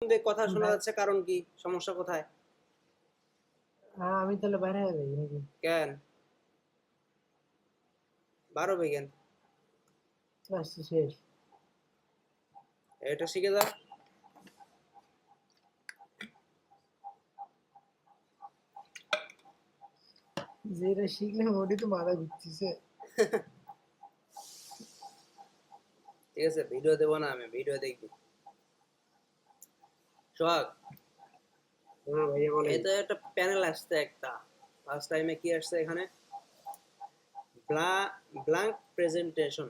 দিয়ে কথা শোনা যাচ্ছে, কারণ কি? সমস্যা কোথায়? আমি তাহলে বাইরে হয়ে যাই নাকি? কেন বারো বেগেন? ক্লাস শেষ। এটা শিখে যাও। যেটা শিখলে ওটি তো মাথা ঘুরতেছে। ঠিক আছে, ভিডিও দেবো না, আমি ভিডিও দেখবি। সোহাগ, হ্যাঁ ভাইয়া বলেন। এই তো একটা প্যানেল আসছে একটা, ফার্স্ট টাইমে কি আসছে এখানে, ব্ল্যাঙ্ক প্রেজেন্টেশন।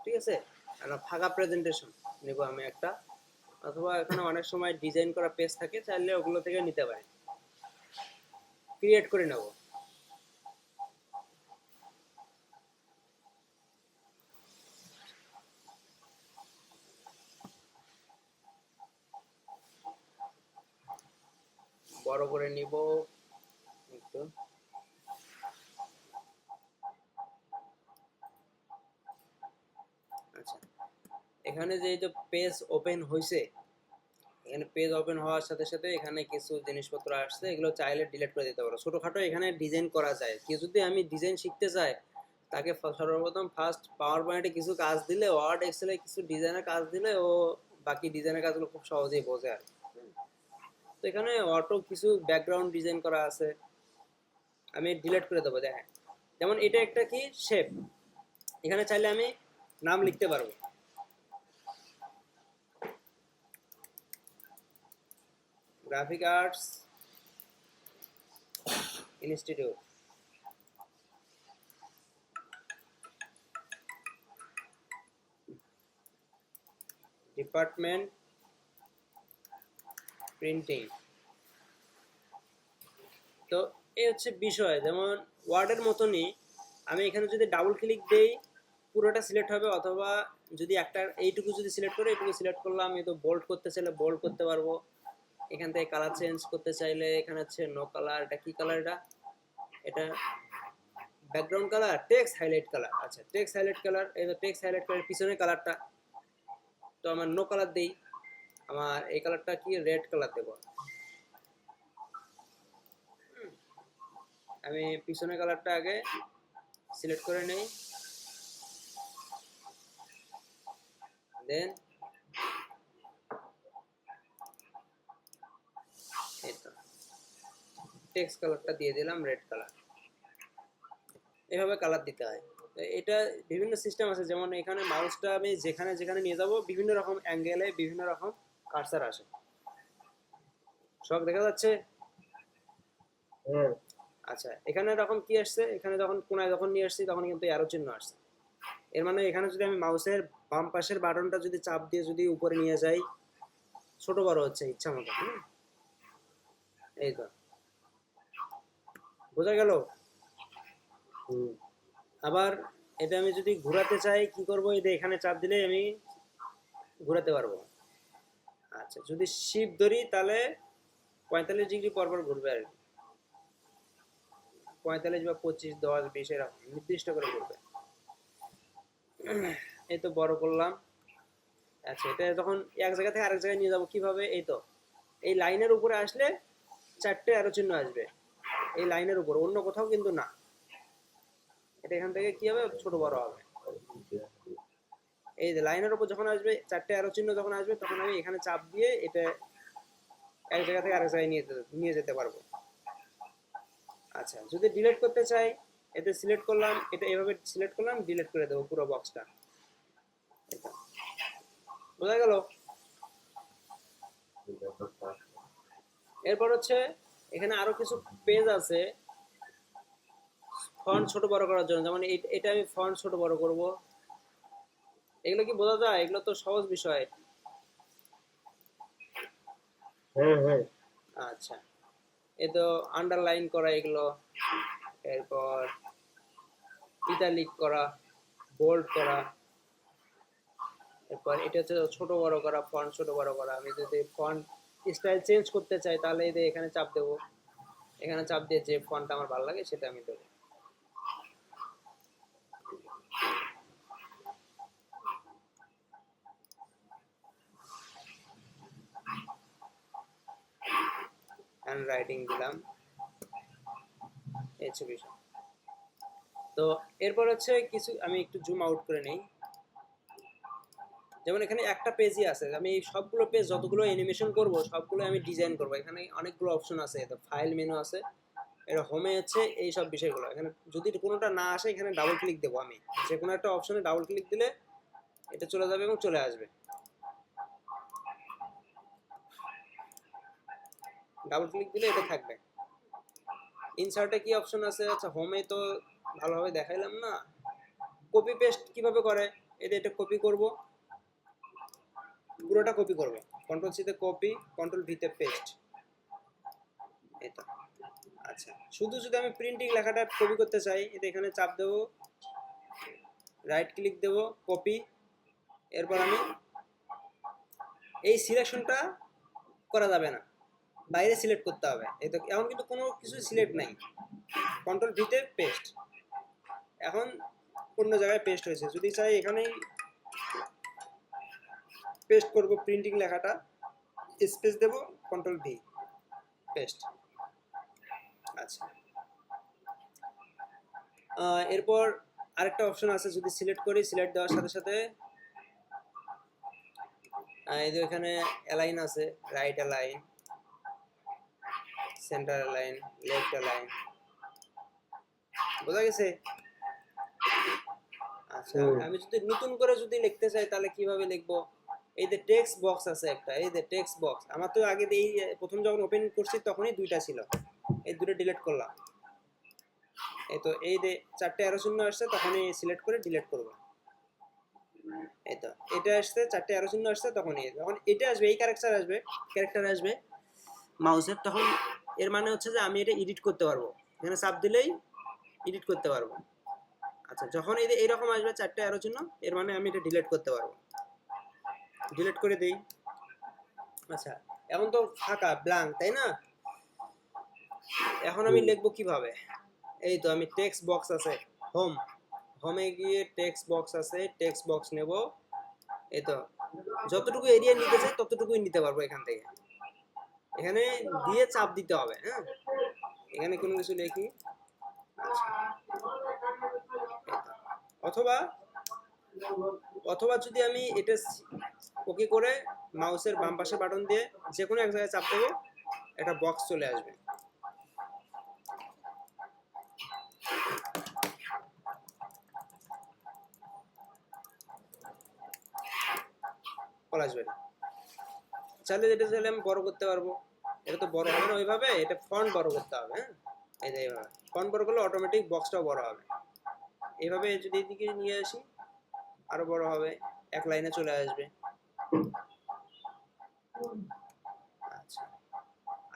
ঠিক আছে, একটা ফাঁকা প্রেজেন্টেশন নেব আমি একটা, অথবা এখানে অনেক সময় ডিজাইন করা পেজ থাকে, চাইলে ওগুলো থেকে নিতে পারি, ক্রিয়েট করে নেব। বড় করে নিব একটু। আচ্ছা, এখানে যে এই যে পেজ ওপেন হয়েছে, এখানে পেজ ওপেন হওয়ার সাথে সাথে এখানে কিছু জিনিসপত্র আসছে, এগুলো চাইলে ডিলিট করে দিতে পারো। ছোটোখাটো এখানে ডিজাইন করা যায়। কেউ যদি আমি ডিজাইন শিখতে চাই, তাকে সর্বপ্রথম ফার্স্ট পাওয়ার পয়েন্টে কিছু কাজ দিলে, ওয়ার্ড এক্সেলে কিছু ডিজাইনের কাজ দিলে ও বাকি ডিজাইনের কাজগুলো খুব সহজেই বোঝে আর। তো এখানে অটো কিছু ব্যাকগ্রাউন্ড ডিজাইন করা আছে, আমি ডিলিট করে দেবো। দেখেন, যেমন এটা একটা কি শেপ, এখানে চাইলে আমি নাম লিখতে পারবো, graphic arts institute, department printing. তো এই হচ্ছে বিষয়। যেমন ওয়ার্ডের মতনই আমি এখানে যদি ডাবল ক্লিক দেই, পুরোটা সিলেক্ট হবে, অথবা যদি একটা এইটুকু যদি সিলেক্ট করে এইটুকু সিলেক্ট করলাম, আমি তো বোল্ড করতে চাইলে বোল্ড করতে পারবো। এখান থেকে কালার চেঞ্জ করতে চাইলে এখানে হচ্ছে নো কালার। এটা কি কালার? এটা background colour, text highlight colour. আচ্ছা, টেক্সট হাইলাইট কালার, এই তো টেক্সট হাইলাইট কালার পিছনের কালারটা, তো আমার নো কালার দেই। আমার এই কালারটা কি, রেড কালার দেবো। আমি পিছনের কালারটা আগে সিলেক্ট করে নেই, দেন এই তো টেক্সট কালারটা দিয়ে দিলাম রেড কালার। এভাবে কালার দিতে হয়। এটা বিভিন্ন সিস্টেম আছে, যেমন এখানে মাউসটা আমি যেখানে যেখানে নিয়ে যাব, বিভিন্ন রকম অ্যাঙ্গেলে বিভিন্ন রকম কার্সার আসে। সব দেখা যাচ্ছে? হ্যাঁ। আচ্ছা, এখানে যখন কি আসছে, এখানে যখন কোনায় যখন নিয়ে আসছি তখন কিন্তু অ্যারো চিহ্ন আসছে। এর মানে এখানে যদি আমি মাউসের বাম পাশের বাটনটা যদি চাপ দিয়ে যদি উপরে নিয়ে যাই, ছোট বড় হচ্ছে ইচ্ছা মতো। এই তো বোঝা গেল। আবার এটা আমি যদি ঘোরাতে চাই কি করব, এই যে এখানে চাপ দিলে আমি ঘোরাতে পারবো। আচ্ছা, যদি শিপ ধরি তাহলে 45 ডিগ্রি পরপর ঘুরবে আর কি, 45 বা 25, 10, 20 এরকম নির্দিষ্ট করে ঘুরবে। এই তো বড় করলাম। আচ্ছা, এটা যখন এক জায়গা থেকে আরেক জায়গায় নিয়ে যাবো কিভাবে, এই তো এই লাইনের উপরে আসলে চারটে অ্যারো চিহ্ন আসবে, এই লাইনের উপর, অন্য কোথাও কিন্তু না। এটা এখান থেকে কি হবে, ছোট বড় হবে। এই যে লাইনের উপর যখন আসবে চারটে অ্যারো চিহ্ন যখন আসবে, তখন আমি এখানে চাপ দিয়ে এটা এক জায়গা থেকে আরেক জায়গায় নিয়ে যেতে পারবো। আচ্ছা, যদি ডিলিট করতে চাই, এতে সিলেক্ট করলাম, এটা এভাবে সিলেক্ট করলাম, ডিলিট করে দেবো পুরো বক্সটা। বোঝা গেল? এরপর হচ্ছে এখানে আরো কিছু পেজ আছে ফন্ট ছোট বড় করার জন্য, যেমন এটা আমি ফন্ট ছোট বড় করব। এগুলো কি বোঝা যায়? এগুলো তো সহজ বিষয়। হ্যাঁ হ্যাঁ। আচ্ছা, এই তো আন্ডারলাইন করা এগুলো, এরপর ইটালিক করা, বোল্ড করা, এরপর এটা হচ্ছে ছোট বড় করা, ফন্ট ছোট বড় করা। আমি যদি ফন্ট স্টাইল চেঞ্জ করতে চাই, তাহলে এই যে এখানে চাপ দেবো, এখানে চাপ দিয়ে যে ফন্টটা আমার ভালো লাগে সেটা আমি দেবো। হ্যান্ড রাইটিং দিলাম, এই হচ্ছে বিষয়। তো এরপর হচ্ছে কিছু আমি একটু জুম আউট করে নেই। যেমন এখানে একটা পেজই আছে, আমি এই সবগুলো পেজ যতগুলো অ্যানিমেশন করব সবগুলো আমি ডিজাইন করব। এখানে অনেকগুলো অপশন আছে, তো ফাইল মেনু আছে, এটা হোমে হচ্ছে এই সব বিষয়গুলো। এখানে যদি কোনোটা না আসে এখানে ডাবল ক্লিক দেবো আমি, যে কোনো একটা অপশনে ডাবল ক্লিক দিলে এটা চলে যাবে এবং চলে আসবে। ডাবল ক্লিক দিলে এটা থাকবে। ইনসার্টে কি অপশন আছে? আচ্ছা হোমে তো ভালোভাবে দেখাইলাম না। কপি পেস্ট কিভাবে করে? এটা কপি করব, পুরোটা কপি করব, কন্ট্রোল সিতে কপি, কন্ট্রোল ভিতে পেস্ট, এটা। আচ্ছা শুধু যদি আমি প্রিন্টিং লেখাটা কপি করতে চাই, এটা এখানে চাপ দেব, রাইট ক্লিক দেব, কপি। এরপর আমি এই সিলেকশনটা করা যাবে না, বাইরে সিলেক্ট করতে হবে। এই তো এখন কিন্তু কোনো কিছু সিলেক্ট নাই, কন্ট্রোল ভিতে পেস্ট, এখন অন্য জায়গায় পেস্ট হয়েছে। যদি চাই এখানেই পেস্ট করব প্রিন্টিং লেখাটা, স্পেস দেব, কন্ট্রোল ভি, পেস্ট। আচ্ছা এরপর আরেকটা অপশন আছে, যদি সিলেক্ট করি, সিলেক্ট দেওয়ার সাথে সাথে এই যে এখানে অ্যালাইন আছে, right align, centre align, left align, বোঝা গেছে? আচ্ছা আমি যদি নতুন করে যদি লিখতে চাই তাহলে কিভাবে লিখবো? এই যে টেক্সট বক্স আছে একটা, এই যে টেক্সট বক্স, আমার তো আগে এই প্রথম যখন ওপেন করছি তখনই দুইটা ছিল, এই দুটো ডিলিট করলাম। এই তো এই যে চারটে অ্যারো চিহ্ন আসছে, তখনই সিলেক্ট করে ডিলিট করব। এই তো এটা আসছে, চারটে অ্যারো চিহ্ন আসছে, তখনই যখন এটা আসবে, এই ক্যারেক্টার আসবে মাউসের, তখন এর মানে হচ্ছে যে আমি এটা এডিট করতে পারবো, এখানে চাপ দিলেই এডিট করতে পারবো। আচ্ছা যখন এই যে এইরকম আসবে চারটে অ্যারো চিহ্ন, এর মানে আমি এটা ডিলিট করতে পারবো, ডিলিট করে দেই। আচ্ছা এখন তো ফাঁকা ব্ল্যাঙ্ক, তাই না? এখন আমি লিখবো কিভাবে? এই তো আমি টেক্সট বক্স আছে, হোমে গিয়ে টেক্সট বক্স আছে, টেক্সট বক্স নেব। এই তো যতটুকু এরিয়া নিতে চাই ততটুকুই নিতে পারবো এখান থেকে, এখানে দিয়ে চাপ দিতে হবে। হ্যাঁ এখানে কোনো কিছু লিখি। আচ্ছা অথবা অথবা যদি আমি এটা ওকে করে মাউসের বাম পাশে বাটন দিয়ে যে কোনো এক জায়গায় চাপ দেবো, একটা বক্স চলে আসবে। আসবে না, চাইলে যেটা চাইলে আমি বড় করতে পারবো। এটা তো বড় হবে না ওইভাবে, এটা ফন্ট বড় করতে হবে। হ্যাঁ এই যে এইভাবে ফন্ট বড় করলে অটোমেটিক বক্সটাও বড় হবে। এইভাবে যদি এদিকে নিয়ে আসি আরো বড় হবে, এক লাইনে চলে আসবে। আচ্ছা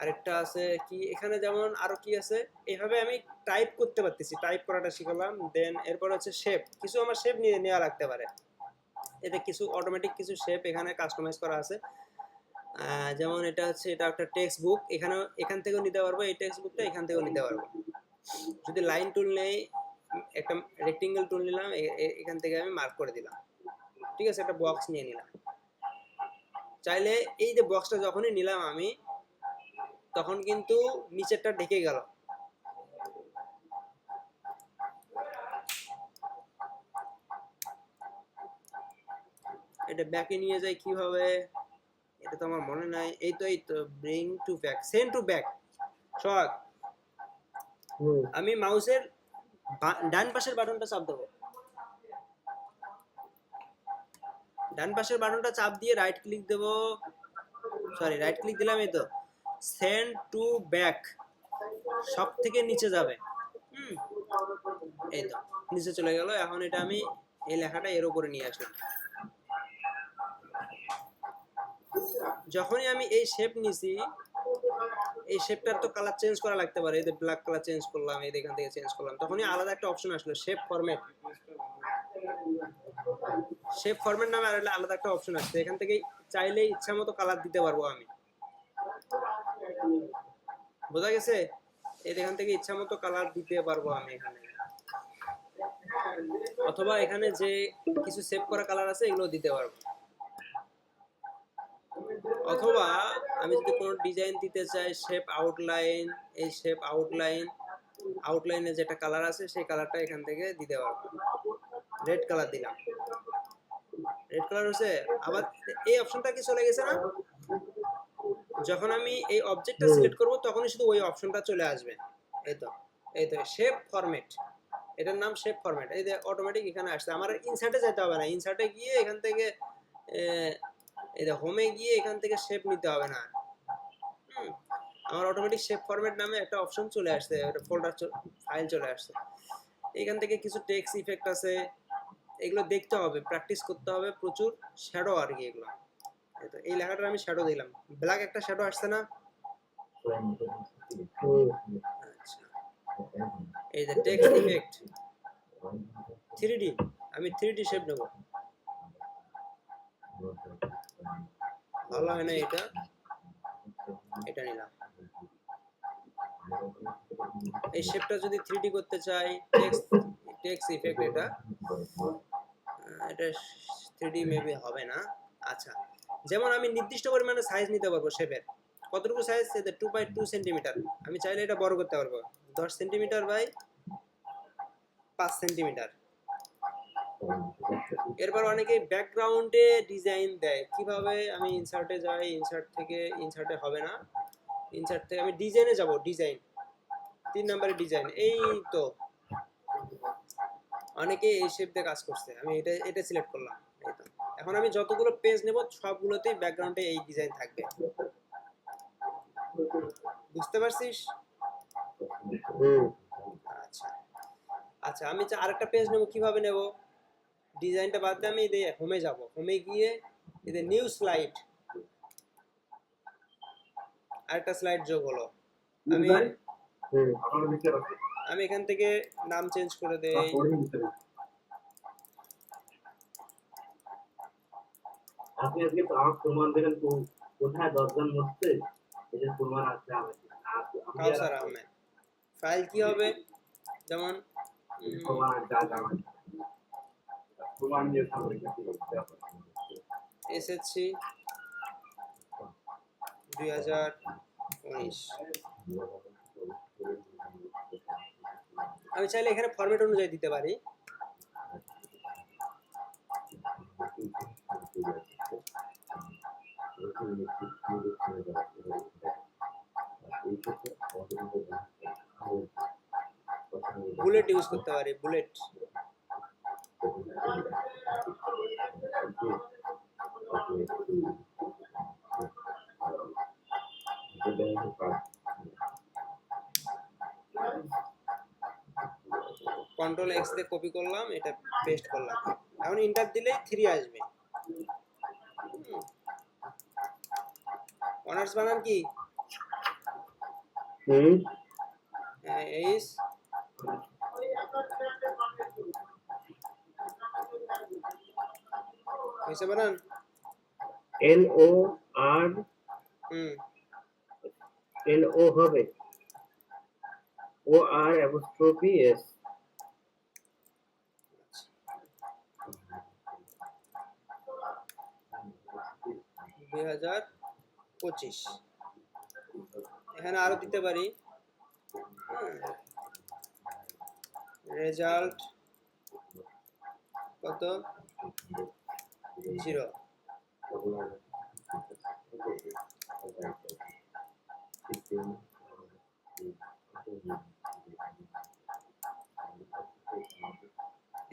আরেকটা আছে কি এখানে, যেমন আরো কি আছে, এইভাবে আমি টাইপ করতে পারতেছি, টাইপ করাটা শিখলাম। দেন এরপর হচ্ছে শেপ, কিছু আমার শেপ নিয়ে নেওয়া লাগতে পারে, এতে কিছু অটোমেটিক কিছু শেপ এখানে কাস্টমাইজ করা আছে। যেমন এটা হচ্ছে, এটা একটা টেক্সট বুক, এখান থেকেও নিতে পারবো, এই টেক্সট বুকটা এখান থেকেও নিতে পারবো। যদি লাইন টুল নেই, একটা রেক্টেঙ্গেল টুল নিলাম, এখান থেকে আমি মার্ক করে দিলাম, ঠিক আছে, একটা বক্স নিয়ে নিলাম। চাইলে এই যে বক্সটা যখনই নিলাম আমি, তখন কিন্তু নিচেরটা ঢেকে গেল। এটা ব্যাকে নিয়ে যাই কিভাবে, এটা তো আমার মনে নাই। এই তো bring to back, send to back. শখ আমি মাউসের ডান পাশের বাটনটা চাপ দেবো, ডান পাশের বাটনটা চাপ দিয়ে রাইট ক্লিক দেব, সরি রাইট ক্লিক দিলাম, এই তো সেন্ড টু ব্যাক, সব থেকে নিচে যাবে। এই তো নিচে চলে গেল। এখন এটা আমি এই লেখাটা এর উপরে নিয়ে আসলাম। যখনই আমি এই শেপ নিছি, এই শেপটার তো কালার চেঞ্জ করা লাগতে পারে, এই যে ব্ল্যাক কালার চেঞ্জ করলাম, এই এখান থেকে চেঞ্জ করলাম, তখনই আলাদা একটা অপশন আসলো শেপ ফরম্যাট। শেপ ফরম্যাট নামে আলাদা একটা অপশন আসছে, এখান থেকে চাইলে ইচ্ছা মতো কালার দিতে পারবো আমি, বোঝা গেছে? এখান থেকে ইচ্ছা মতো কালার দিতে পারবো আমি এখানে, অথবা এখানে যে কিছু সেভ করা কালার আছে এগুলো দিতে পারবো, অথবা আমি যদি কোনো ডিজাইন দিতে চাই, শেপ আউটলাইন, এই শেপ আউটলাইনে যেটা কালার আছে সেই কালারটা এখান থেকে দিতে পারবো। রেড কালার দিলাম, রেড কালার হচ্ছে। আবার এই অপশনটা কি চলে গেছে না? যখন আমি এই অবজেক্টটা সিলেক্ট করব তখনই শুধু ওই অপশনটা চলে আসবে। এই তো, এই তো শেপ ফরম্যাট, এটার নাম শেপ ফরম্যাট। এই যে অটোমেটিক এখানে আসছে, আমার ইনসার্টে যেতে হবে না। ইনসার্টে গিয়ে এখান থেকে এই যে হোমে গিয়ে এখান থেকে শেপ নিতে হবে না। আমার অটোমেটিক শেপ ফরম্যাট নামে একটা অপশন চলে আসছে, একটা ফোল্ডার ফাইল চলে আসছে। এখান থেকে কিছু টেক্সট ইফেক্ট আছে, এগুলো দেখতে হবে, প্র্যাকটিস করতে হবে প্রচুর। শ্যাডো আর কি এগুলো। এই লেখাটা আমি শ্যাডো দিলাম, ব্ল্যাক একটা শ্যাডো আসছে না? আচ্ছা, এই যে টেক্সট ইফেক্ট 3D, আমি 3D শেপ নেব। ভালো হয় না এটা, এটা নিলাম। এই শেপটা যদি 3D করতে চাই, টেক্সট ইফেক্ট, এটা 3D মেবি হবে না। আচ্ছা, যেমন আমি নির্দিষ্ট পরিমাণে সাইজ নিতে পারবো শেপের। কতটুকু সাইজ? 2 × 2 সেন্টিমিটার। আমি চাইলে এটা বড় করতে পারবো, 10 সেন্টিমিটার বাই 5 সেন্টিমিটার। এরপর অনেকে ব্যাকগ্রাউন্ডে ডিজাইন দেয়। কিভাবে? আমি ইনসার্টে যাই, ইনসার্ট থেকে, ইনসার্টে হবে না, ইনসার্ট থেকে আমি ডিজাইনে যাব। ডিজাইন 3 নম্বরে ডিজাইন। এই তো অনেকে এই শেপ দিয়ে কাজ করছে, আমি এটা সিলেক্ট করলাম। এই তো এখন আমি যতগুলো পেজ নেব সবগুলোতেই ব্যাকগ্রাউন্ডে এই ডিজাইন থাকবে। বুঝতে পারছিস? আচ্ছা আচ্ছা, আমি আরেকটা পেজ নেব। কিভাবে নেব? ডিজাইনটা বাদ দিয়ে আমি এই হোমে যাব। হোমে গিয়ে এই যে নিউ স্লাইড, আরেকটা স্লাইড যোগ হলো। আমি এখান থেকে নাম চেঞ্জ করে দেই। আপনি আজকে তো আমার প্রমাণ দেবেন কোথায় 10 জন মরছে, এই যে প্রমাণ আছে কাউসার আহমেদ। ফাইল কি হবে? যেমন প্রমাণ যা জানা প্রমাণ দিয়ে সামনে এসএসসি 2019। আমি চাইলে এখানে ফরম্যাট অনুযায়ী দিতে পারি। বুলেট ইউজ করতে পারি, বুলেট। কন্ট্রোল এক্স দিয়ে কপি করলাম, এটা পেস্ট করলাম। এখন ইন্টার দিলেই 3 আসবে। অনার্স বানান কি? এইস হইছে বানান? LOR LO হবে OR apostrophe S 2025। এখানে আরো দিতে পারি। রেজাল্ট কত? 0।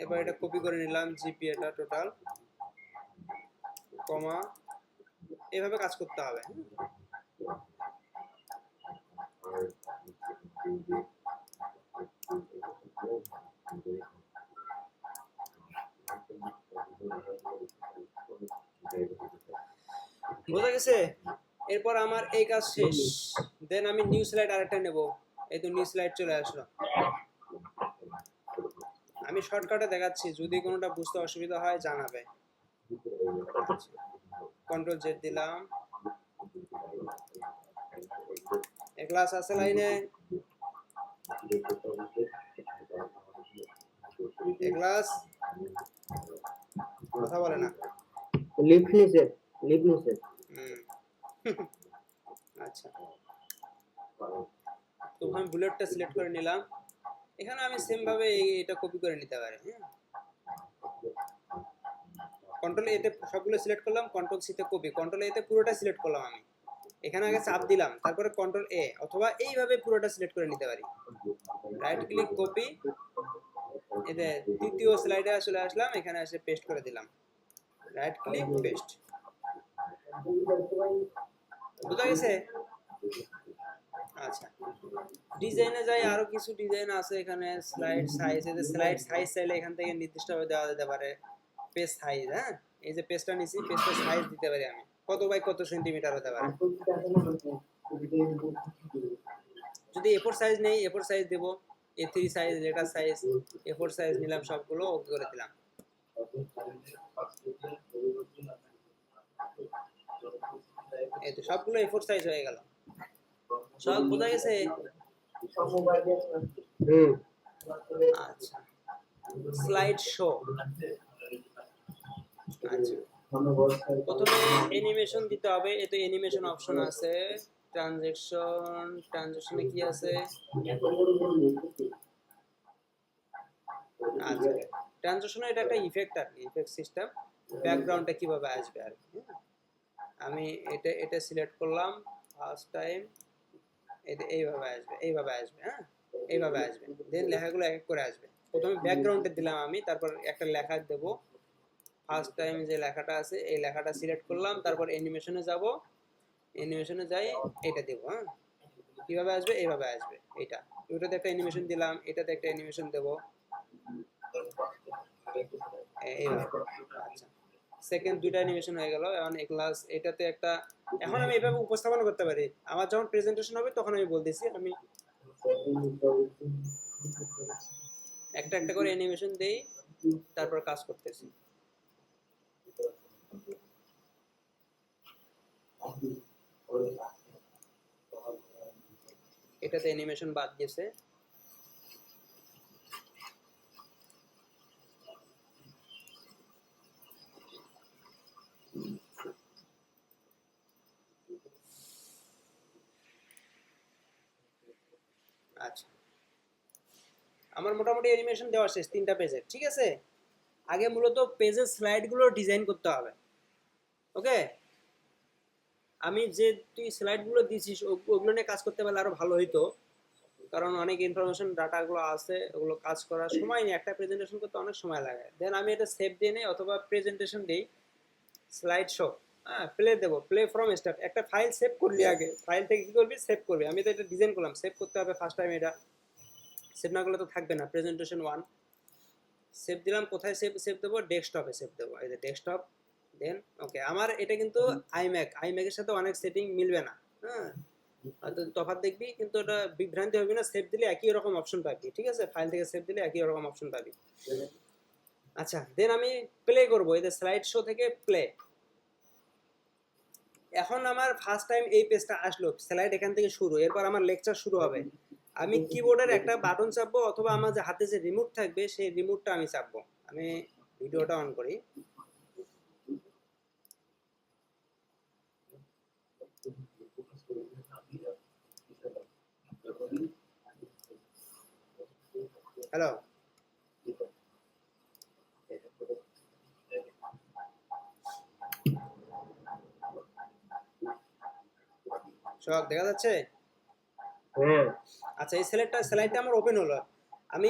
এবার এটা কপি করে নিলাম, জিপিএটা টোটাল, কমা, এভাবে কাজ করতে হবে। বোঝা গেছে? এরপর আমার এই কাজ শেষ। দেন আমি নিউ স্লাইড আরেকটা নেব। এই তো নিউ স্লাইড চলে আসলো। আমি শর্টকাটে দেখাচ্ছি, যদি কোনোটা বুঝতে অসুবিধা হয় জানাবে। কন্ট্রোল জেড দিলাম। ক্লাস আছে লাইনে? ক্লাস কথা বলে না। লিভ নিছে। আচ্ছা, তো আমি বুলেটটা সিলেক্ট করে নিলাম। এখানে আমি সেম ভাবে এটা কপি করে নিতে পারি। হ্যাঁ, কন্ট্রোল এতে সবগুলো সিলেক্ট করলাম, কন্ট্রোল সি তে কপি, কন্ট্রোল এ তে পুরোটা সিলেক্ট করলাম আমি। এখানে আগে চাপ দিলাম, তারপরে কন্ট্রোল এ, অথবা এইভাবে পুরোটা সিলেক্ট করে নিতে পারি। রাইট ক্লিক কপি, এতে তৃতীয় স্লাইডে চলে আসলাম, এখানে এসে পেস্ট করে দিলাম। Right click paste. বুঝা গেছে? আচ্ছা, ডিজাইনে যাই, আরো কিছু ডিজাইন আছে এখানে। স্লাইড সাইজ, এই যে স্লাইড সাইজ চাইলে এখান থেকে নির্দিষ্টভাবে দেওয়া যেতে পারে। পেজ সাইজ, হ্যাঁ, এই যে পেজটা নিছি, পেজটা সাইজ দিতে পারি আমি, কত বাই কত সেন্টিমিটার হতে পারে। যদি এ4 সাইজ নেই, এ4 সাইজ দেব, এ3 size, letter size, A4 size নিলাম, সবগুলো ওকে করে দিলাম। এই তো সবগুলো এ4 সাইজ হয়ে গেল। সব বোঝা গেছে? আচ্ছা, স্লাইড শো। আচ্ছা, প্রথমে অ্যানিমেশন দিতে হবে। এতে অ্যানিমেশন অপশন আছে। ট্রানজ্যাকশনে কি আছে? আচ্ছা, ট্রানজ্যাকশনে এটা একটা ইফেক্ট আর কি, ইফেক্ট সিস্টেম। ব্যাকগ্রাউন্ডটা কিভাবে আসবে আর কি। আমি এটা সিলেক্ট করলাম ফার্স্ট টাইম। এটা এইভাবে আসবে, এইভাবে আসবে, হ্যাঁ, এইভাবে আসবে। দেন লেখাগুলো এক এক করে আসবে। প্রথমে ব্যাকগ্রাউন্ডে দিলাম আমি, তারপর একটা লেখা দেব। ফার্স্ট টাইম যে লেখাটা আছে এই লেখাটা সিলেক্ট করলাম, তারপর অ্যানিমেশনে যাব, অ্যানিমেশনে যাই এটা দেব। হ্যাঁ, কিভাবে আসবে? এইভাবে আসবে। এইটা, ওটাতে একটা অ্যানিমেশন দিলাম, এটাতে একটা অ্যানিমেশন দেব, এইভাবে। আচ্ছা, সেকেন্ড দুইটা অ্যানিমেশন হয়ে গেল। এখন ক্লাস এটাতে একটা, এখন আমি এভাবে উপস্থাপন করতে পারি। আমার যখন প্রেজেন্টেশন হবে তখন আমি বলতেছি, আমি একটা একটা করে অ্যানিমেশন দেই, তারপর কাজ করতেছি। এটাতে অ্যানিমেশন বাদ গেছে। আচ্ছা, আমার মোটামুটি অ্যানিমেশন দেওয়া শেষ 3টা পেজের। ঠিক আছে, আগে মূলত পেজের স্লাইডগুলো ডিজাইন করতে হবে। ওকে, আমি যে তুই স্লাইডগুলো দিছিস ওগুলো নিয়ে কাজ করতে পারলে আরো ভালো হইতো, কারণ অনেক ইনফরমেশন ডাটাগুলো আছে, ওগুলো কাজ করার সময় নেই, একটা প্রেজেন্টেশন করতে অনেক সময় লাগে। দেন আমি এটা সেভ দিয়ে নেই, অথবা প্রেজেন্টেশন দিই, স্লাইড শো, হ্যাঁ, প্লে দেবো, প্লে ফ্রম স্টার্ট। একটা ফাইল সেভ করলি, আগে ফাইল থেকে কি করবি? সেভ করবি। আমি তো এটা ডিজাইন করলাম, সেভ করতে হবে ফার্স্ট টাইম। এটা সেভ না করলে তো থাকবে না। প্রেজেন্টেশন 1 সেভ দিলাম। কোথায় সেভ সেভ দেবো? ডেস্কটপে সেভ দেবো। এই যে ডেস্কটপ। দেন ওকে, আমার এটা কিন্তু আইম্যাকের সাথে অনেক সেটিং মিলবে না, হ্যাঁ, হয়তো তফাৎ দেখবি, কিন্তু ওটা বিভ্রান্তি হবে না। সেভ দিলে একই রকম অপশন পাবি। ঠিক আছে, ফাইল থেকে সেভ দিলে একই রকম অপশন পাবি। আচ্ছা, দেন আমি প্লে করবো। এই যে স্লাইড শো থেকে প্লে। এখন আমার ফার্স্ট টাইম এই পেজটা আসলো, স্লাইড এখান থেকে শুরু, এরপর আমার লেকচার শুরু হবে। আমি কিবোর্ডের একটা বাটন চাপবো, অথবা আমার যে হাতে যে রিমোট থাকবে সেই রিমোটটা আমি চাপবো। আমি ভিডিওটা অন করি। হ্যালো, সোহাগ দেখা যাচ্ছে? আচ্ছা, এই স্লাইডটা আমার ওপেন হলো। আমি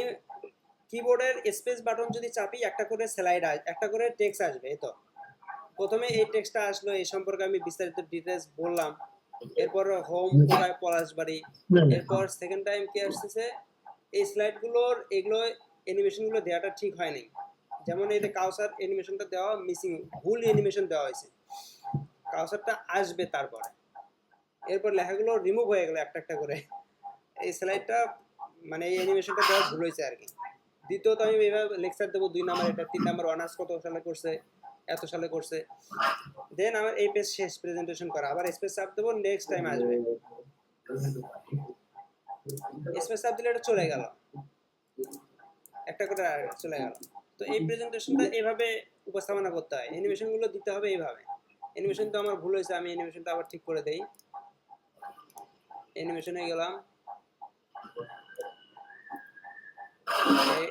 কিবোর্ডের স্পেস বাটন যদি চাপি, একটা করে স্লাইড একটা করে টেক্সট আসবে। এই তো প্রথমে এই টেক্সটটা আসলো, এই সম্পর্কে আমি বিস্তারিত ডিটেলস বললাম। এরপর হোম, কোথায় পলাশবাড়ি। এরপর সেকেন্ড টাইম কি আসতেছে? এই স্লাইডগুলোর এগুলো অ্যানিমেশনগুলো দেওয়াটা ঠিক হয়নি। যেমন এই যে কাউসার অ্যানিমেশনটা দেওয়া মিসিং, ভুল অ্যানিমেশন দেওয়া হয়েছে। কাউসারটা আসবে তারপরে, এরপর লেখাগুলো রিমুভ হয়ে গেল একটা একটা করে। এই স্লাইডটা মানে এই অ্যানিমেশনটা দেওয়া ভুল হয়েছে আর কি। দ্বিতীয়ত আমি এইভাবে লেকচার দেবো 2 নাম্বার, এটা 3 নাম্বার, অনার্স কত সালে করছে, এত সালে করছে। দেন আমার এই পেজ শেষ, প্রেজেন্টেশন করা। আবার স্পেস চাপ দেবো, নেক্সট টাইম আসবে। স্পেস চাপ দিলে এটা চলে গেল, একটা করে চলে গেল। তো এই প্রেজেন্টেশনটা এইভাবে উপস্থাপনা করতে হয়, অ্যানিমেশনগুলো দিতে হবে এইভাবে। অ্যানিমেশন তো আমার ভুল হয়েছে, আমি অ্যানিমেশনটা আবার ঠিক করে দেই। অ্যানিমেশনে গেলাম,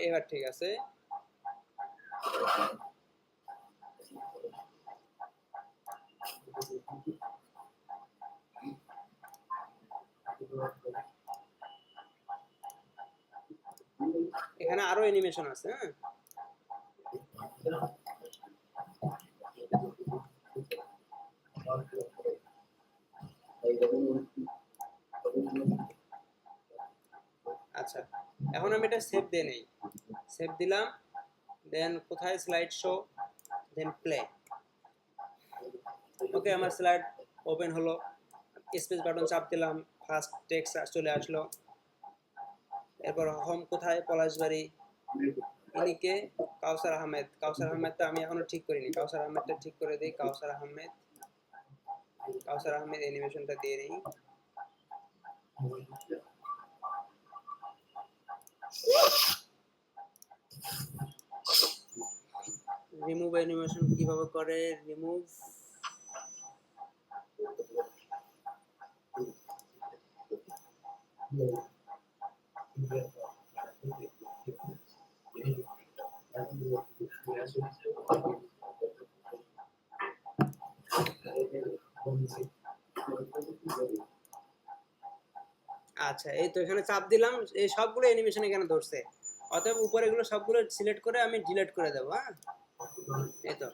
এবার ঠিক আছে। এখানে আরো অ্যানিমেশন আছে, হ্যাঁ। আচ্ছা, এখন আমি এটা সেভ দিয়ে নেই, সেভ দিলাম, দেন কোথায় স্লাইড শো, দেন প্লে। ওকে, আমার স্লাইড ওপেন হলো, স্পেস বাটন চাপ দিলাম, ফার্স্ট টেক্সট চলে আসলো। এরপর হোম কোথায়, পলাশবাড়ি, ইনিকে কাউসার আহমেদ। কাউসার আহমেদটা আমি এখনো ঠিক করিনি, কাউসার আহমেদটা ঠিক করে দিই। কাউসার আহমেদ, কাউসার আহমেদ অ্যানিমেশনটা দিয়ে নিই। রিমুভ অ্যানিমেশন কিভাবে করে, রিমুভ, আচ্ছা এই তো এখানে চাপ দিলাম, এই সবগুলো অ্যানিমেশন এখানে ধরছে, অতএব উপরে এগুলো সবগুলো সিলেক্ট করে আমি ডিলিট করে দেবো। হ্যাঁ, এই তো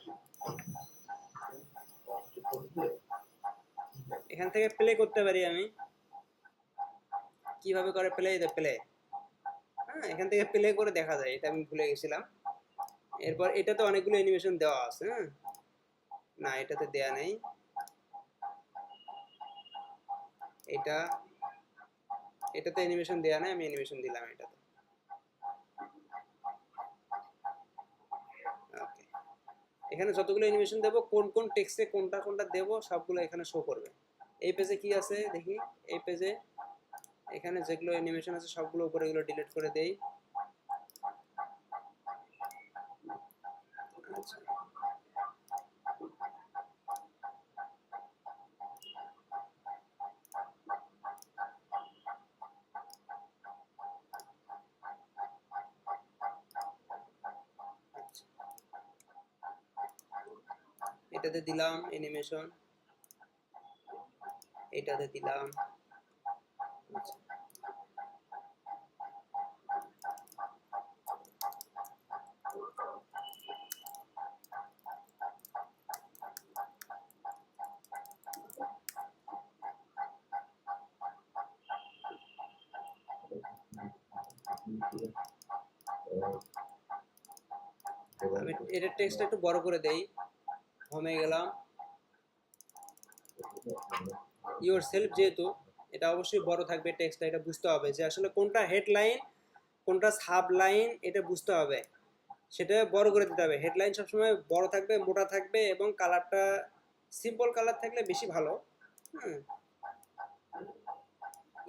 এখান থেকে প্লে করতে পারি আমি। কিভাবে করে প্লে, প্লে, হ্যাঁ এখান থেকে প্লে করে দেখা যায়, এটা আমি ভুলে গেছিলাম। এরপর এটাতে অনেকগুলো অ্যানিমেশন দেওয়া আছে, হ্যাঁ, না এটাতে দেয়া নেই, এটা, এটাতে অ্যানিমেশন দেয়া নেই, আমি অ্যানিমেশন দিলাম এটাতে। ওকে, এখানে যতগুলো অ্যানিমেশন দেবো, কোন কোন টেক্সটে কোনটা কোনটা দেবো সবগুলো এখানে শো করবে। এই পেজে কি আছে দেখি, এই পেজে এখানে যেগুলো অ্যানিমেশন আছে সবগুলো উপরে এগুলো ডিলিট করে দেই। আচ্ছা, এটাতে দিলাম অ্যানিমেশন, এটাতে দিলাম। আচ্ছা, আমি এটার টেক্সটটা একটু বড় করে দেই। হোমে গেলাম, ইওর সেলফ, যেহেতু এটা অবশ্যই বড় থাকবে টেক্সটটা, এটা বুঝতে হবে যে আসলে কোনটা হেডলাইন কোনটা সাব লাইন, এটা বুঝতে হবে, সেটা বড় করে দিতে হবে। হেডলাইন সবসময় বড় থাকবে, মোটা থাকবে, এবং কালারটা সিম্পল কালার থাকলে বেশি ভালো। হুম,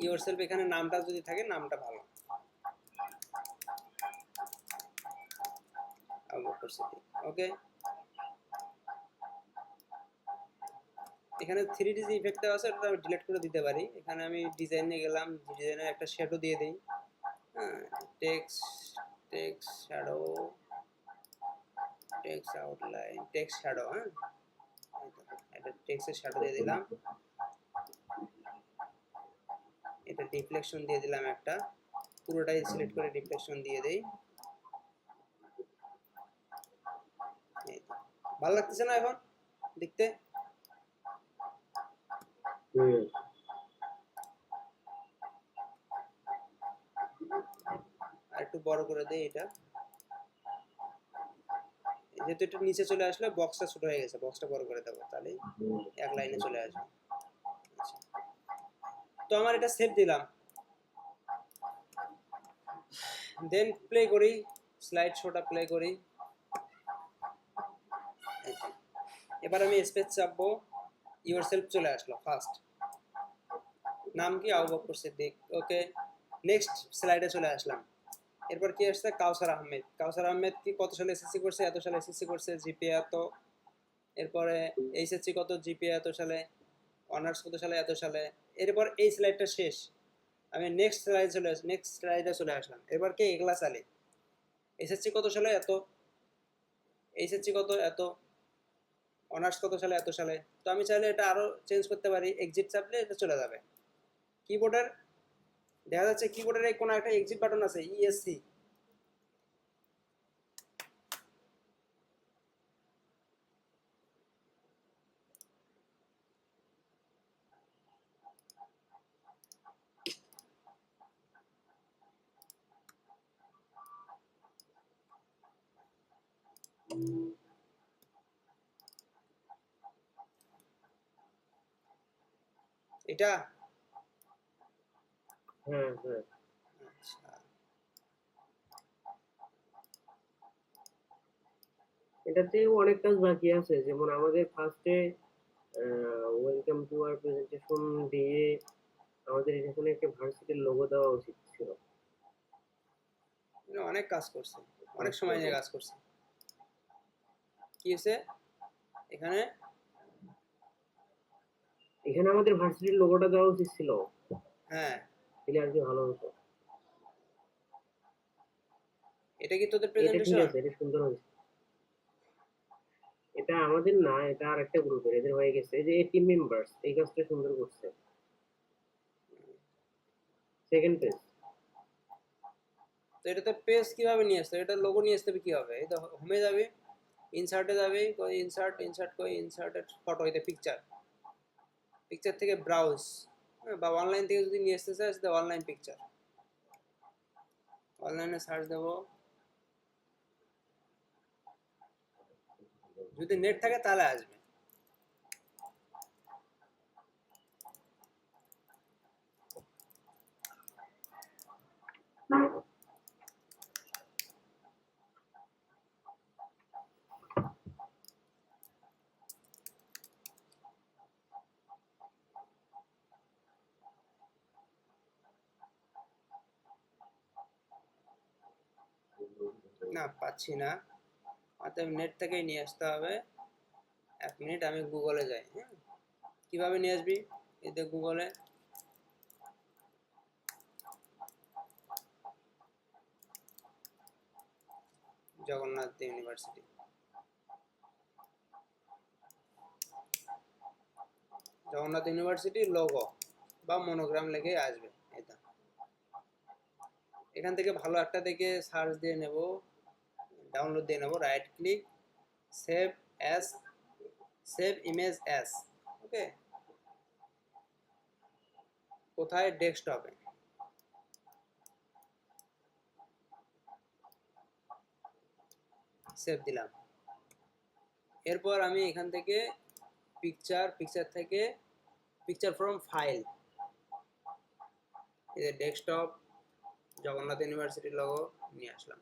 ইওর সেলফ এখানে নামটা যদি থাকে, নামটা ভালো। ওকে, এখানে 3D যে ইফেক্ট দেওয়া আছে ওটা আমি ডিলিট করে দিতে পারি। এখানে আমি ডিজাইনে গেলাম, ডিজাইনে একটা শ্যাডো দিয়ে দিই। হ্যাঁ, text, text shadow, text outline, text shadow, হ্যাঁ এটা টেক্সটের শ্যাডো দিয়ে দিলাম। এটা রিফ্লেকশন দিয়ে দিলাম একটা, পুরোটাই সিলেক্ট করে রিফ্লেকশন দিয়ে দেই। ভালো লাগতেছে না এখন দেখতে? আর একটু বড় করে দেই এটা, যেহেতু এটা নিচে চলে আসলে বক্সটা ছোট হয়ে গেছে, বক্সটা বড় করে দেবো, তাহলে এক লাইনে চলে আসবে। আচ্ছা, তো আমার এটা সেভ দিলাম, দেন প্লে করি, স্লাইড শোটা প্লে করি। এবার আমি স্পেস চাপবো, ইওর সেলফ চলে আসলো ফার্স্ট, নাম কি, আবু বকর সিদ্দিক। ওকে, নেক্সট স্লাইডে চলে আসলাম। এরপর কি আসছে, কাউসার আহমেদ। কাউসার আহমেদ কি কত সালে এসএসসি করছে, এত সালে এসএসসি করছে, জিপিএ এত। এরপরে এইচএসসি কত, জিপিএ এত সালে। অনার্স কত সালে, এত সালে। এরপর এই স্লাইডটা শেষ, আমি নেক্সট স্লাইডে চলে আসলাম। এবার কে এগুলা চালে, এসএসসি কত সালে, এত, এইচএসসি কত, এত, অনার্স কত সালে, এত সালে। তো আমি চাইলে এটা আরো চেঞ্জ করতে পারি, এক্সিট চাপলে এটা চলে যাবে। কিবোর্ডের দেখা যাচ্ছে কিবোর্ডের এই কোনো একটা এক্সিট বাটন আছে, ইএসসি। এটা হ্যাঁ হ্যাঁ, আচ্ছা, এটাতেও অনেক কাজ বাকি আছে। যেমন আমাদের ফার্স্টে ওয়েলকাম টু আওয়ার প্রেজেন্টেশন দিয়ে আমাদের এখানে একটা ভার্সিটির লোগো দেওয়া উচিত ছিল। মানে অনেক কাজ করছে, অনেক সময় নিয়ে কাজ করছে। কি হয়েছে এখানে? এখানে আমাদের ভার্সিটির লোগোটা দেওয়া উচিত ছিল, হ্যাঁ, তাহলে আর কি ভালো হতো। এটা কি তোদের এটা ঠিক প্রেজেন্টেশন? আছে, এটা সুন্দর হয়েছে। এটা আমাদের না, এটা আর একটা গ্রুপের, এদের হয়ে গেছে। এই যে এই টিম মেম্বার্স এই কাজটা সুন্দর করছে। Second page. তো এটাতে পেজ কিভাবে নিয়ে আসতে হবে, এটা লোগো নিয়ে আসতে হবে কিভাবে? এই তো হোমে যাবে, ইনসার্টে যাবে, কই ইনসার্ট, কই ইনসার্টেড ফটো, এটা পিকচার, পিকচার থেকে ব্রাউজ, বা অনলাইন থেকে যদি নিয়ে আসতে চাস তাহলে অনলাইন পিকচার, অনলাইনে সার্চ দেবো। যদি নেট থাকে তাহলে আসবে। না পাচ্ছি না, অতএব নেট থেকেই নিয়ে আসতে হবে। 1 মিনিট, আমি গুগলে যাই। হ্যাঁ, কিভাবে নিয়ে আসবি? এতে গুগলে জগন্নাথ ইউনিভার্সিটি, জগন্নাথ ইউনিভার্সিটির লোগো বা মনোগ্রাম লেগে আসবে। এটা এখান থেকে ভালো একটা দেখে সার্চ দিয়ে নেব, ডাউনলোড দিয়ে নেব, right click, save as, save image as, okay. কোথায়? ডেস্কটপে। সেভ দিলাম। এরপর আমি এখান থেকে পিকচার থেকে পিকচার ফ্রম ফাইল, এই যে ডেস্কটপ, জগন্নাথ ইউনিভার্সিটির লোগো নিয়ে আসলাম।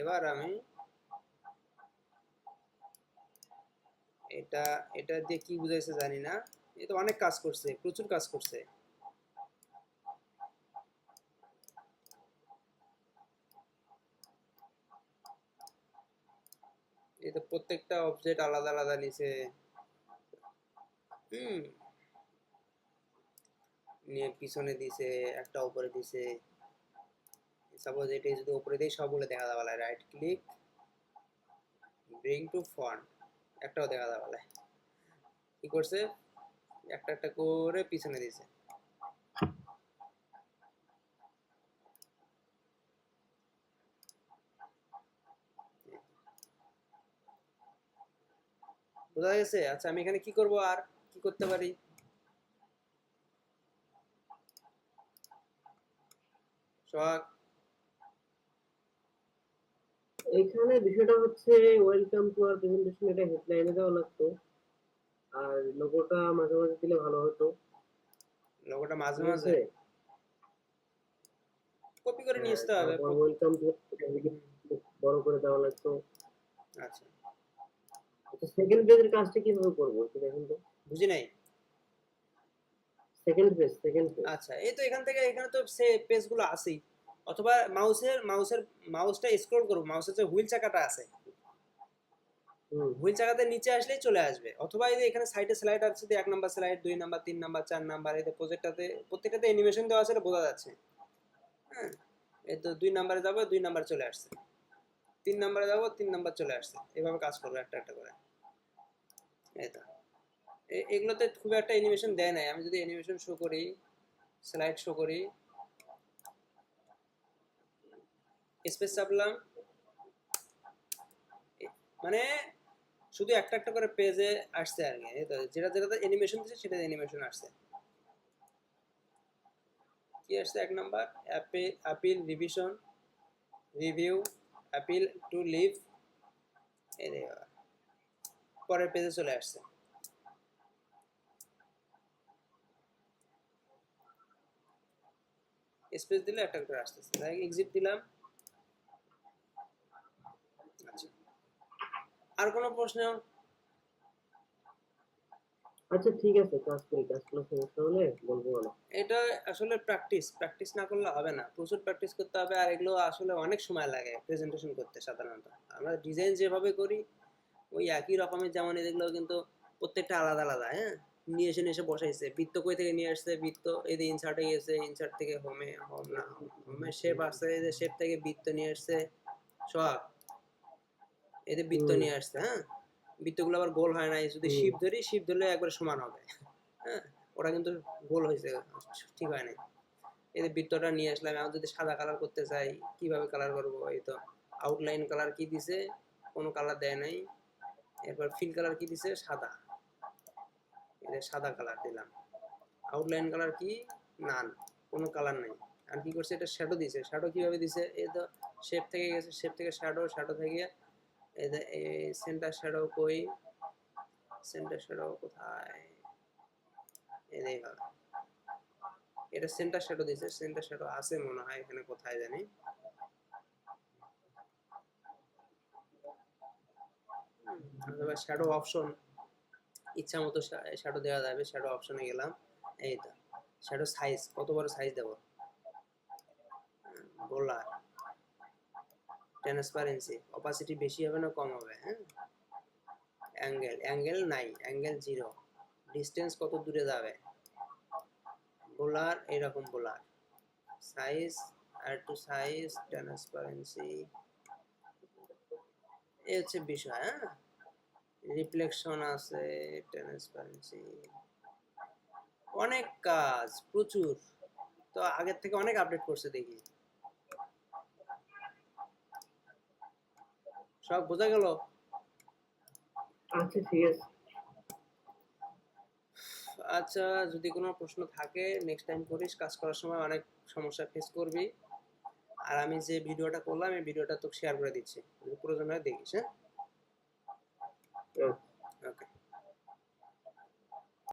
এবার আমি এটা এটা দিয়ে কি বুঝাইছে জানি না, এ তো অনেক কাজ করছে, প্রচুর কাজ করছে। এই তো প্রত্যেকটা অবজেক্ট আলাদা আলাদা নিচে, নিয়ে পিছনে দিছে, একটা উপরে দিছে। সাপোজ এটা যদি উপরে দিই সবগুলো দেখা যাবে, right click, bring to font, একটাও দেখা যাবে। কি করছে? একটা একটা করে পিছনে দিছে। বোঝা গেছে? আচ্ছা, আমি এখানে কি করব, আর কি করতে পারি? সোহাগ, এখানে বিষয়টা হচ্ছে ওয়েলকাম টু আওয়ার প্রেজেন্টেশন, এটা হেডলাইনে দেওয়া লাগতো, আর লোগোটা মাঝে মাঝে দিলে ভালো হতো। লোগোটা মাঝে ঠিক মাঝে আছে, কপি করে নিয়ে হ্যাঁ, আসতে হবে। তারপর ওয়েলকাম টু বড় করে দেওয়া লাগতো। আচ্ছা, আচ্ছা, সেকেন্ড পেজের কাজটা কিভাবে করবো একটু দেখেন তো। বুঝি নাই। Second page, second page. আচ্ছা, এই তো এখান থেকে, এখানে তো সে পেজগুলো আছেই, অথবা মাউসটা স্ক্রল করব, মাউসের যে হুইল চাকাটা আছে হুইল চাকাতে নিচে আসলেই চলে আসবে, অথবা এই যে এখানে সাইডে স্লাইড আছে, 1 number slide, 2 number, 3 number, 4 number, এই যে প্রজেক্টটাতে প্রত্যেকটাতে অ্যানিমেশন দেওয়া আছে, এটা বোঝা যাচ্ছে। হ্যাঁ, এই তো 2 নাম্বারে যাবো, 2 নাম্বার চলে আসছে, 3 নাম্বারে যাবো, 3 নাম্বার চলে আসছে, এভাবে কাজ করবো একটা একটা করে। এই তো এগুলোতে খুব একটা অ্যানিমেশন দেয় নাই। আমি যদি অ্যানিমেশন শো করি, স্লাইড শো করি, স্পেস চাপলাম, মানে শুধু একটা একটা করে পেজে আসছে আর কি। এই তো যেটা যেটাতে অ্যানিমেশন দিচ্ছে সেটা অ্যানিমেশন আসছে। কি আসছে? 1 number appeal revision review appeal to leave, এই যে পরের পেজে চলে আসছে। স্পেস দিলে একটা করে আসতেছে, এক্সিট দিলাম। আচ্ছা, আর কোনো প্রশ্ন? আচ্ছা ঠিক আছে, কাজ করি, কাজ করলে সমস্যা হলে বলবো না। এটা আসলে প্র্যাকটিস না করলে হবে না, প্রচুর প্র্যাকটিস করতে হবে। আর এগুলো আসলে অনেক সময় লাগে প্রেজেন্টেশন করতে। সাধারণত আমরা ডিজাইন যেভাবে করি ওই একই রকমের, যেমন এগুলো কিন্তু প্রত্যেকটা আলাদা আলাদা। হ্যাঁ, নিয়ে এসে বসাইছে, বৃত্ত কই থেকে নিয়ে আসছে, বৃত্ত এই যে ইনসার্টে গেছে, ইনসার্ট থেকে হোম না হোমের শেপ আসছে, এই যে শেপ থেকে বৃত্ত নিয়ে আসছে সব, এই যে বৃত্ত নিয়ে আসছে। হ্যাঁ, বৃত্তগুলো আবার গোল হয় না, যদি শিপ ধরি, শিপ ধরলে একবারে সমান হবে। হ্যাঁ, ওটা কিন্তু গোল হয়েছে, ঠিক হয় না। এই যে বৃত্তটা নিয়ে আসলাম। এখন যদি সাদা কালার করতে চাই, কিভাবে কালার করবো? এই তো আউটলাইন কালার কি দিছে, কোনো কালার দেয় নাই। এরপর ফিল কালার কি দিছে, সাদা, এই যে সাদা কালার দিলাম। আউটলাইন কালার কি, নান, কোনো কালার নাই। আর কি করছে, এটা শ্যাডো দিছে। শ্যাডো কিভাবে দিছে? এই তো শেপ থেকে গেছে, শেপ থেকে শ্যাডো, শ্যাডো থেকে এই যে সেন্টার শ্যাডো কই, সেন্টার শ্যাডো কোথায়, এই যে এইভাবে এটা সেন্টার শ্যাডো দিছে। সেন্টার শ্যাডো আছে মনে হয় এখানে, কোথায় জানি। অথবা শ্যাডো অপশন, ইচ্ছা মতো শ্যাডো দেওয়া যাবে। শ্যাডো অপশনে গেলাম, এই তো শ্যাডো সাইজ, কত বড় সাইজ দেবো, বোলার, ট্রান্সপারেন্সি, অপাসিটি বেশি হবে না কম হবে। হ্যাঁ, অ্যাঙ্গেল নাই, অ্যাঙ্গেল 0, ডিস্টেন্স কত দূরে যাবে, বোলার, এইরকম বোলার, সাইজ আর টু সাইজ, ট্রান্সপারেন্সি, এই হচ্ছে বিষয়। হ্যাঁ, রিফ্লেকশন আছে, ট্রান্সপারেন্সি, অনেক কাজ, প্রচুর। তো আগের থেকে অনেক আপডেট করছে দেখি। সব বোঝা গেল? আচ্ছা ঠিক আছে। আচ্ছা, যদি কোনো প্রশ্ন থাকে নেক্সট টাইম করিস। কাজ করার সময় অনেক সমস্যা ফেস করবি। আর আমি যে ভিডিওটা করলাম, এই ভিডিওটা তোকে শেয়ার করে দিচ্ছি, যদি প্রয়োজন হয় দেখিস। হ্যাঁ, আচ্ছা। ওকে।